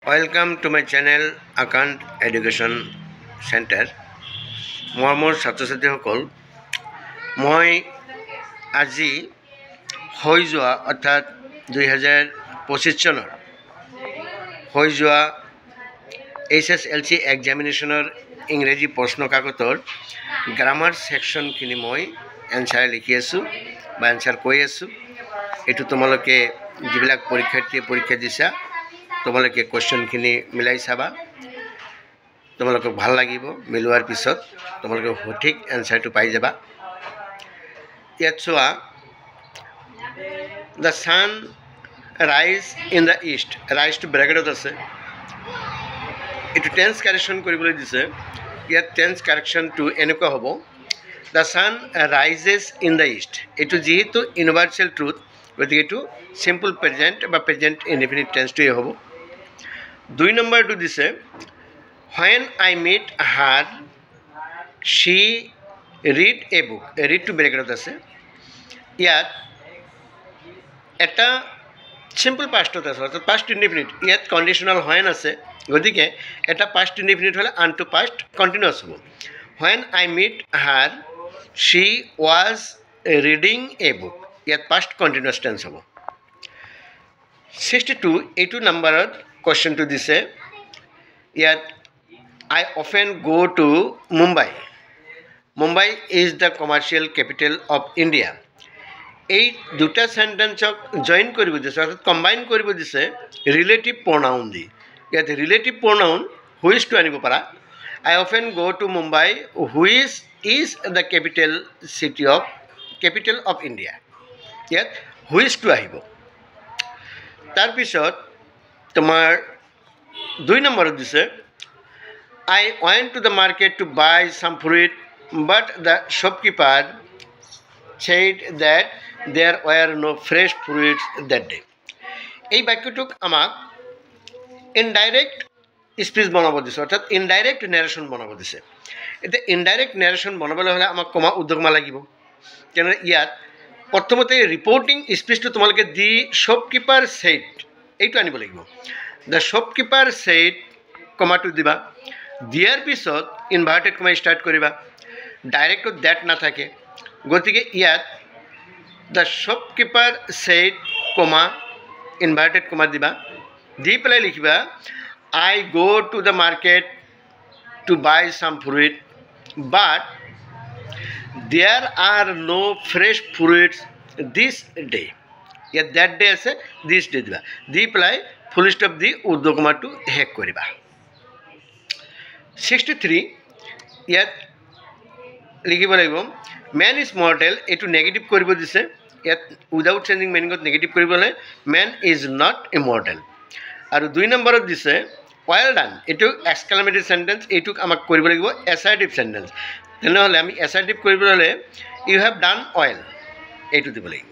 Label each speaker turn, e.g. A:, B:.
A: Welcome to my channel Akant Education Center. মোৰ ছাত্ৰ-ছাত্ৰীসকল মই আজি হৈ যোৱা অৰ্থাৎ 2025 চনৰ হৈ যোৱা HSLC এক্সামিনেশ্যনৰ ইংৰাজী প্ৰশ্ন কাকতৰ গ্ৰামাৰ সেকশনখিনি মই এনসাৰ লিখি আছোঁ বা এনসাৰ কৈ আছোঁ। এইটো তোমালোকে যিবিলাক পৰীক্ষাৰ্থীয়ে পৰীক্ষা দিছা তোমালোকে কোৱেশ্চনখিনি মিলাই চাবা, তোমালোকক ভাল লাগিব। মিলোৱাৰ পিছত তোমালোকে সঠিক এনসাৰটো পাই যাবা। ইয়াত চোৱা, দ্য ছান ৰাইজ ইন দ্য ইষ্ট, ৰাইজটো ব্ৰেকেটত আছে। এইটো টেন্স কাৰেকশ্যন কৰিবলৈ দিছে। ইয়াত টেন্স কাৰেকশ্যনটো এনেকুৱা হ'ব, the sun rises in the east. এইটো যিহেতু ইউনিভাৰ্চেল ট্ৰুথ, গতিকে এইটো চিম্পল প্ৰেজেণ্ট বা প্ৰেজেণ্ট ইনডিফিনিট টেন্সটোৱে হ'ব। 2 নম্বৰটো দিছে, when I meet her she read a book। ৰিডটো ব্ৰেকেটত আছে। ইয়াত এটা চিম্পল পাষ্টত আছে, অৰ্থাৎ পাষ্ট ইনডিফিনিট। ইয়াত কণ্ডিশ্যনেল when আছে, গতিকে এটা পাষ্ট ইনডিফিনিট হ'লে আনটো পাষ্ট কণ্টিনিউৱাছ হ'ব। when I meet her she was reading a book। ইয়াত পাষ্ট কণ্টিনিউৱাছ টেন্স হ'ব। 62 এইটো নম্বৰত কুৱেশ্যনটো দিছে। ইয়াত I often go to Mumbai। Mumbai is the commercial capital of India। এই দুটা সেন্টেন্সক জইন কৰিব দিছে, অৰ্থাৎ কম্বাইন কৰিব দিছে ৰিলেটিভ প্ৰনাউন দি। ইয়াত ৰিলেটিভ প্ৰনাউন হুইচটো আনিব পাৰা। I often go to Mumbai which is the capital of India। ইয়াত হুইচটো আহিব। তাৰপিছত তোমাৰ 2 নম্বৰত দিছে, I went to the market to buy some fruit but the shopkeeper said that there were no fresh fruits that day। এই বাক্যটোক আমাক indirect speech বনাব দিছে, অৰ্থাৎ ইনডাইৰেক্ট নেৰেশ্যন বনাব দিছে। এতিয়া ইনডাইৰেক্ট নেৰেশ্যন বনাবলৈ হ'লে আমাক কমা উদ্যোগমা লাগিব। তেনেহ'লে ইয়াত প্ৰথমতে ৰিপৰ্টিং স্পিচটো তোমালোকে দি শ্বপকিপাৰ ছেইড এইটো আনিব লাগিব। দ্য শ্বপকিপাৰ ছেইড কমাটো দিবা। দিয়াৰ পিছত ইনভাৰ্টেড কমা ষ্টাৰ্ট কৰিবা। ডাইৰেক্টত ডেট নাথাকে, গতিকে ইয়াত the shopkeeper said comma inverted comma দিবা। দি পেলাই লিখিবা, I go to the market to buy some fruit but there are no fresh fruits this day। ইয়াত that day আছে, this day দিবা। দি পেলাই ফুল ষ্টপ দি উৰ্ধকমাটো শেষ কৰিবা। 63 ইয়াত লিখিব লাগিব, মেন ইজ মৰ্টেল। এইটো নেগেটিভ কৰিব দিছে। ইয়াত উইদাউট চেঞ্জিং মিনিঙত নেগেটিভ কৰিব হ'লে মেন ইজ নট ইমৰ্টেল। আৰু 2 নম্বৰত দিছে, ৱেল ডান। এইটো এক্সক্লামেটৰী চেণ্টেন্স, এইটোক আমাক কৰিব লাগিব এছাৰ্টিভ চেণ্টেন্স। তেনেহ'লে আমি এছাৰ্টিভ কৰিবলৈ হ'লে ইউ হেভ ডান ৱেল এইটো দিব লাগিব।